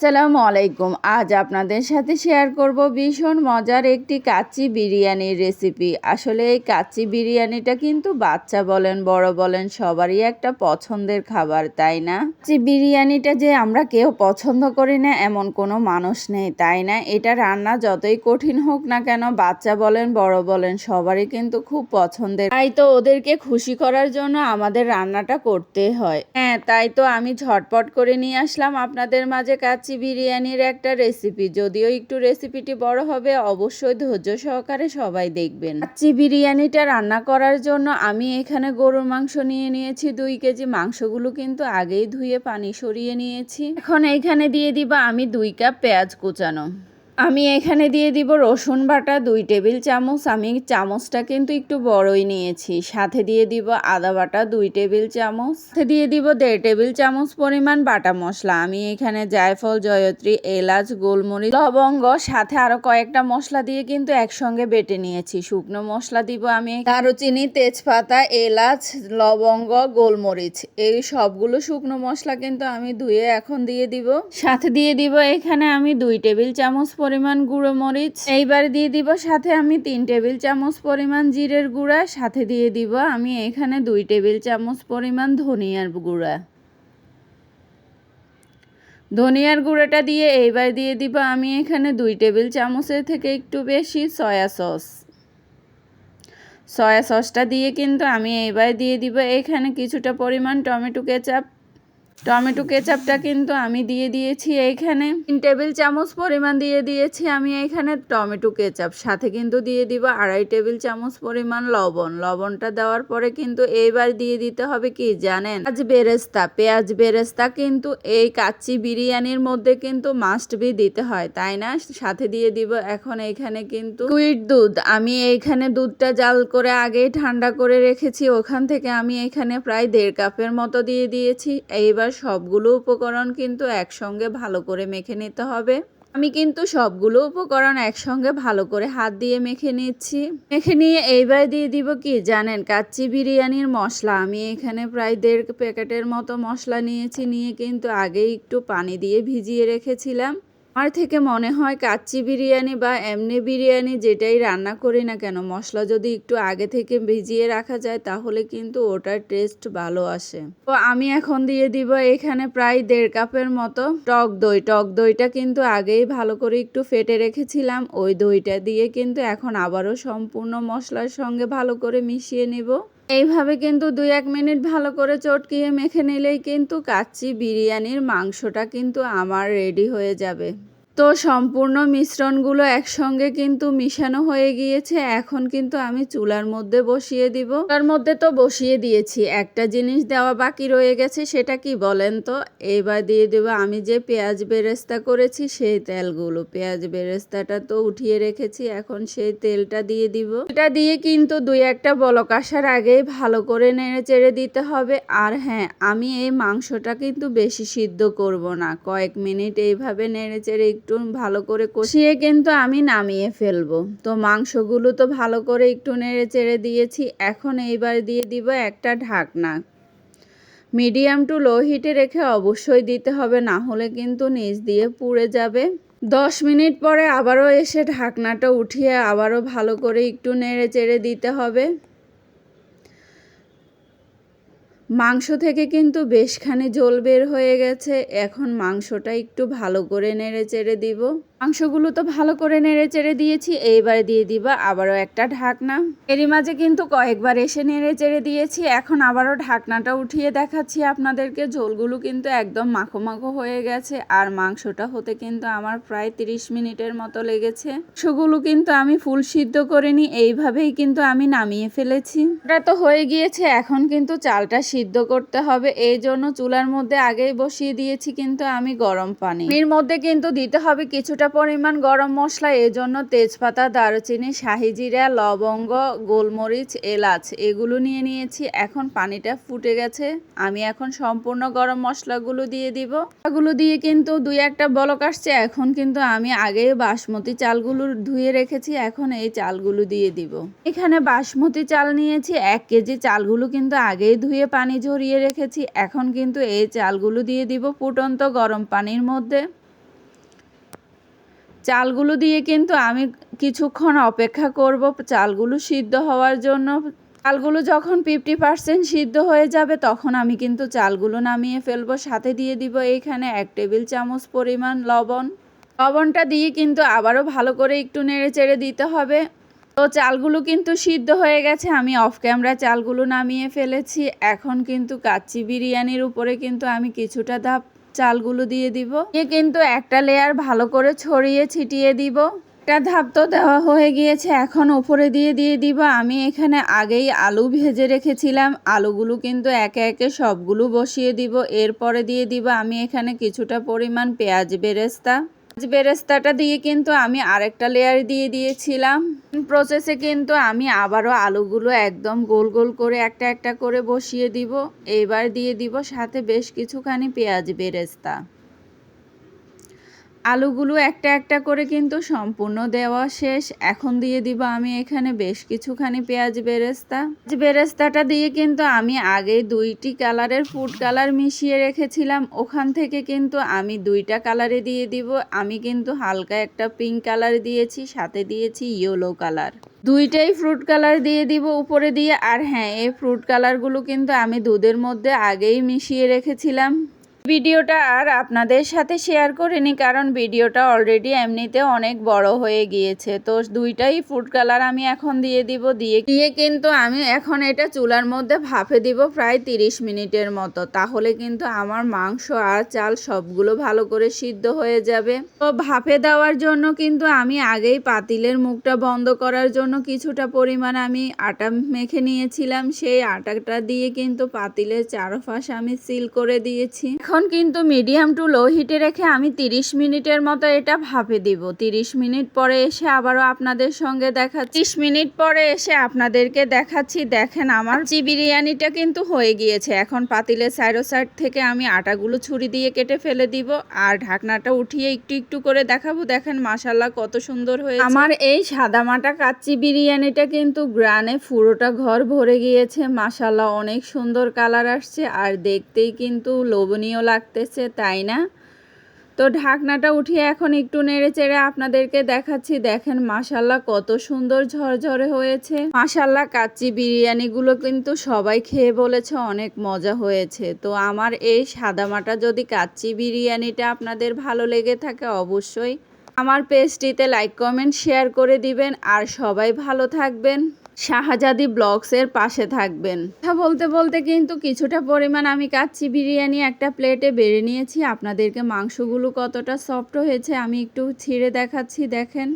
আসসালামু আলাইকুম। আজ আপনাদের সাথে শেয়ার করব ভীষণ মজার একটি কাচ্চি বিরিয়ানির রেসিপি। আসলে এই কাচ্চি বিরিয়ানিটা কিন্তু বাচ্চা বলেন বড় বলেন সবারই একটা পছন্দের খাবার, তাই না? কাচ্চি বিরিয়ানিটা যে আমরা কেউ পছন্দ করি না এমন কোনো মানুষ নেই, তাই না? এটা রান্না যতই কঠিন হোক না কেন বাচ্চা বলেন বড় বলেন সবারই কিন্তু খুব পছন্দের। তাই তো ওদেরকে খুশি করার জন্য আমাদের রান্নাটা করতে হয়। হ্যাঁ, তাই তো আমি ঝটপট করে নিয়ে আসলাম আপনাদের মাঝে কাচ্চি বিরিয়ানির একটা রেসিপি। যদিও একটু রেসিপিটি বড় হবে, অবশ্যই ধৈর্য সহকারে সবাই দেখবেন। কাচ্চি বিরিয়ানিটা রান্না করার জন্য আমি এখানে গরুর মাংস নিয়ে নিয়েছি 2 কেজি। মাংসগুলো কিন্তু আগেই ধুয়ে পানি সরিয়ে নিয়েছি। এখন এইখানে দিয়ে দিব আমি 2 কাপ পেঁয়াজ কুচানো। আমি এখানে দিয়ে দিব রসুন বাটা 2 টেবিল চামচ। আমি চামচটা কিন্তু একটু বড়ই নিয়েছি। সাথে দিয়ে দিব আদা বাটা 2 টেবিল চামচ। সাথে দিয়ে দিব 1.5 টেবিল চামচ পরিমাণ বাটা মশলা। আমি এখানে জায়ফল, জয়ত্রী, এলাচ, গোলমরিচ, লবঙ্গ সাথে আরো কয়েকটা মশলা দিয়ে কিন্তু একসঙ্গে বেটে নিয়েছি। শুকনো মশলা দিব আমি দারুচিনি, তেজপাতা, এলাচ, লবঙ্গ, গোলমরিচ, এই সবগুলো শুকনো মশলা কিন্তু আমি ধুয়ে এখন দিয়ে দিব। সাথে দিয়ে দিব এখানে আমি 2 টেবিল চামচ পরিমাণ গুঁড়ো মরিচ। এইবার দিয়ে দিব সাথে আমি 3 টেবিল চামচ পরিমাণ জিরের গুঁড়া। সাথে দিয়ে দিব আমি এখানে 2 টেবিল চামচ পরিমাণ ধনিয়ার গুঁড়া। ধনিয়ার গুঁড়াটা দিয়ে এইবার দিয়ে দিব আমি এখানে 2 টেবিল চামচের থেকে একটু বেশি সয়া সস। সয়া সসটা দিয়ে কিন্তু আমি এইবার দিয়ে দিব এখানে কিছুটা পরিমাণ টমেটো কেচাপ। টমেটো কেচাপটা কিন্তু আমি দিয়ে দিয়েছি এইখানে 3 টেবিল চামচ পরিমাণ দিয়ে দিয়েছি আমি এখানে টমেটো কেচাপ। সাথে কিন্তু দিয়ে দিব 2.5 টেবিল চামচ পরিমাণ লবণ। লবণটা দেওয়ার পরে কিন্তু এইবার দিয়ে দিতে হবে কি জানেন, পেঁয়াজ বেরেস্তা কিন্তু এই কাচ্চি বিরিয়ানির মধ্যে কিন্তু মাস্ট বি দিতে হয়, তাই না? সাথে দিয়ে দিব এখন এখানে কিন্তু কুইট দুধ। আমি এইখানে দুধটা জাল করে আগেই ঠান্ডা করে রেখেছি, ওখান থেকে আমি এখানে প্রায় 1.5 কাপের মতো দিয়ে দিয়েছি। এইবার সবগুলো উপকরণ কিন্তু একসঙ্গে ভালো করে মেখে নিতে হবে। আমি কিন্তু সবগুলো উপকরণ একসঙ্গে ভালো করে হাত দিয়ে মেখে নিচ্ছি। মেখে নিয়ে এইবার দিয়ে দিব কি জানেন, কাচ্চি বিরিয়ানির মশলা। আমি এখানে প্রায় 1.5 প্যাকেটের মতো মশলা নিয়েছি। নিয়ে কিন্তু আগেই একটু পানি দিয়ে ভিজিয়ে রেখেছিলাম। আমার থেকে মনে হয় কাচ্চি বিরিয়ানি বা এমনি বিরিয়ানি যেটাই রান্না করি না কেন, মশলা যদি একটু আগে থেকে ভিজিয়ে রাখা যায় তাহলে কিন্তু ওটার টেস্ট ভালো আসে। তো আমি এখন দিয়ে দিব এখানে প্রায় 1.5 কাপের মতো টক দই। টক দইটা কিন্তু আগেই ভালো করে একটু ফেটে রেখেছিলাম। ওই দইটা দিয়ে কিন্তু এখন আবারও সম্পূর্ণ মশলার সঙ্গে ভালো করে মিশিয়ে নেব। এইভাবে কিন্তু 2-1 মিনিট ভালো করে চটকিয়ে মেখে নিলেই কিন্তু কাচ্চি বিরিয়ানির মাংসটা কিন্তু আমার রেডি হয়ে যাবে। তো সম্পূর্ণ মিশ্রণগুলো একসঙ্গে কিন্তু মিশানো হয়ে গিয়েছে। এখন কিন্তু আমি চুলার মধ্যে বসিয়ে দিব। চুলার মধ্যে তো বসিয়ে দিয়েছি, একটা জিনিস দেওয়া বাকি রয়ে গেছে, সেটা কি বলেন তো? এবার দিয়ে দেব আমি যে পেঁয়াজ বেরেস্তা করেছি সেই তেলগুলো। পেঁয়াজ বেরেস্তাটা তো উঠিয়ে রেখেছি, এখন সেই তেলটা দিয়ে দিব। এটা দিয়ে কিন্তু 2-1টা বলক আসার আগেই ভালো করে নেড়ে চেড়ে দিতে হবে। আর হ্যাঁ, আমি এই মাংসটা কিন্তু বেশি সিদ্ধ করব না, কয়েক মিনিট এইভাবে নেড়ে চেড়ে একটু ভালো করে কষিয়ে কিন্তু আমি নামিয়ে ফেলবো। তো মাংসগুলো তো ভালো করে একটু নেড়ে চেড়ে দিয়েছি। এখন এইবার দিয়ে দিব একটা ঢাকনা। মিডিয়াম টু লো হিটে রেখে অবশ্যই দিতে হবে, না হলে কিন্তু নিচ দিয়ে পুড়ে যাবে। 10 মিনিট পরে আবারও এসে ঢাকনাটা উঠিয়ে আবারও ভালো করে একটু নেড়ে চেড়ে দিতে হবে। মাংস থেকে কিন্তু বেশখানি ঝোল বের হয়ে গেছে। এখন মাংসটা একটু ভালো করে নেড়ে চেড়ে দিব। মাংসগুলো তো ভালো করে নেড়ে চেড়ে দিয়েছি। এইবার দিয়ে দিবা আবারও একটা ঢাকনা। এরই মাঝে কিন্তু কয়েকবার এসে নেড়ে চেড়ে দিয়েছি। এখন আবারও ঢাকনাটা উঠিয়ে দেখাচ্ছি আপনাদেরকে। ঝোলগুলো কিন্তু একদম মাখো মাখো হয়ে গেছে। আর মাংসটা হতে কিন্তু আমার প্রায় 30 মিনিটের মতো লেগেছে। মাংসগুলো কিন্তু আমি ফুল সিদ্ধ করিনি, এইভাবেই কিন্তু আমি নামিয়ে ফেলেছি। এটা তো হয়ে গিয়েছে, এখন কিন্তু চালটা সিদ্ধ করতে হবে। এই জন্য চুলার মধ্যে আগেই বসিয়ে দিয়েছি কিন্তু আমি গরম পানি। এর মধ্যে কিন্তু দিতে হবে কিছুটা পরিমাণ গরম মশলা। এই জন্য তেজপাতা, দারুচিনি, শাহি জিরা, লবঙ্গ, গোলমরিচ, এলাচ এগুলো নিয়ে নিয়েছি। এখন পানিটা ফুটে গেছে, আমি এখন সম্পূর্ণ গরম মশলাগুলো দিয়ে দিব। এগুলো দিয়ে কিন্তু 2-1টা বলক আসছে। এখন কিন্তু আমি আগে বাসমতি চালগুলো ধুয়ে রেখেছি, এখন এই চালগুলো দিয়ে দিব। এখানে বাসমতি চাল নিয়েছি 1 কেজি। চালগুলো কিন্তু আগেই ধুয়ে পানি ঝরিয়ে রেখেছি। এখন কিন্তু এই চালগুলো দিয়ে দিব ফুটন্ত গরম পানির মধ্যে। চালগুলো দিয়ে কিন্তু আমি কিছুক্ষণ অপেক্ষা করব চালগুলো সিদ্ধ হওয়ার জন্য। চালগুলো যখন 50% সিদ্ধ হয়ে যাবে তখন আমি কিন্তু চালগুলো নামিয়ে ফেলবো। সাথে দিয়ে দিব এইখানে 1 টেবিল চামচ পরিমাণ লবণ। লবণটা দিয়ে কিন্তু আবারও ভালো করে একটু নেড়ে চেড়ে দিতে হবে। তো চালগুলো কিন্তু সিদ্ধ হয়ে গেছে, আমি অফ ক্যামেরা চালগুলো নামিয়ে ফেলেছি। এখন কিন্তু কাচ্চি বিরিয়ানির উপরে কিন্তু আমি কিছুটা ধাপ চালগুলো দিয়ে দিব, কিন্তু একটা লেয়ার ভালো করে ছড়িয়ে ছিটিয়ে দিব। একটা ধাপ তো দেওয়া হয়ে গিয়েছে, এখন উপরে দিয়ে দিব আমি এখানে আগেই আলু ভেজে রেখেছিলাম। আলুগুলো কিন্তু একে একে সবগুলো বসিয়ে দিব। এরপরে দিয়ে দিব আমি এখানে কিছুটা পরিমাণ পেঁয়াজ বেরেস্তাটা দিয়ে কিন্তু আমি আরেকটা লেয়ার দিয়ে দিয়েছিলাম। প্রসেসে কিন্তু আমি আবারও আলুগুলো একদম গোল গোল করে একটা একটা করে বসিয়ে দিব। এইবার দিয়ে দিব সাথে বেশ কিছুখানি পেঁয়াজ বেরেস্তা। আলুগুলো একটা একটা করে কিন্তু সম্পূর্ণ দেওয়া শেষ। এখন দিয়ে দিব আমি এখানে বেশ কিছুখানি পেঁয়াজ বেরেস্তাটা দিয়ে কিন্তু আমি আগে 2টি কালারের ফুড কালার মিশিয়ে রেখেছিলাম, ওখান থেকে কিন্তু আমি 2টা কালারে দিয়ে দিব। আমি কিন্তু হালকা একটা পিঙ্ক কালার দিয়েছি, সাথে দিয়েছি ইয়েলো কালার। 2টাই ফ্রুট কালার দিয়ে দিব উপরে দিয়ে। আর হ্যাঁ, এই ফ্রুট কালারগুলো কিন্তু আমি দুধের মধ্যে আগেই মিশিয়ে রেখেছিলাম। ভিডিওটা আর আপনাদের সাথে শেয়ার করিনি, কারণ ভিডিওটা অলরেডি এমনিতে অনেক বড় হয়ে গিয়েছে। তো 2টাই ফুড কালার আমি এখন দিয়ে দিব। দিয়ে কিন্তু আমি এখন এটা চুলার মধ্যে ভাপে দিব প্রায় 30 মিনিটের মতো। তাহলে কিন্তু আমার মাংস আর চাল সবগুলো ভালো করে সিদ্ধ হয়ে যাবে। তো ভাপে দেওয়ার জন্য কিন্তু আমি আগেই পাতিলের মুখটা বন্ধ করার জন্য কিছুটা পরিমাণ আমি আটা মেখে নিয়েছিলাম। সেই আটাটা দিয়ে কিন্তু পাতিলের চারপাশ আমি সিল করে দিয়েছি। এখন কিন্তু মিডিয়াম টু লো হিটে রেখে আমি 30 মিনিটের মতো এটা ভাপে দিব। 30 মিনিট পরে এসে আবারও আপনাদের সঙ্গে দেখাচ্ছি। 30 মিনিট পরে এসে আপনাদেরকে দেখাচ্ছি। দেখেন আমার বিরিয়ানিটা কিন্তু হয়ে গিয়েছে। এখন পাতিলের সাইড থেকে আমি আটাগুলো ছুরি দিয়ে কেটে ফেলে দিব আর ঢাকনাটা উঠিয়ে একটু একটু করে দেখাবো। দেখেন মাশাআল্লাহ কত সুন্দর হয়েছে। আমার এই সাদামাটা কাচ্চি বিরিয়ানিটা কিন্তু গ্রানে পুরোটা ঘর ভরে গিয়েছে। মাশাআল্লাহ অনেক সুন্দর কালার আসছে আর দেখতেই কিন্তু লোভনীয় লাগতেছে, তাই না? তো ঢাকনাটা উঠিয়ে এখন একটু নেড়ে চেড়ে আপনাদেরকে দেখাচ্ছি। দেখেন মাশাআল্লাহ কত সুন্দর ঝরঝরে হয়েছে। মাশাআল্লাহ কাচ্চি বিরিয়ানিগুলো কিন্তু সবাই খেয়ে বলেছে অনেক মজা হয়েছে। তো আমার এই সাদামাটা যদি কাচ্চি বিরিয়ানিটা আপনাদের ভালো লেগে থাকে অবশ্যই আমার পেজটিতে লাইক কমেন্ট শেয়ার করে দিবেন। আর সবাই ভালো থাকবেন, শাহজাদি ব্লগসের পাশে থাকবেন। কথা বলতে বলতে কিন্তু কিছুটা পরিমাণ আমি কাচ্চি বিরিয়ানি একটা প্লেটে বেড়ে নিয়েছি। আপনাদেরকে মাংসগুলো কতটা সফট হয়েছে আমি একটু ছিঁড়ে দেখাচ্ছি। দেখেন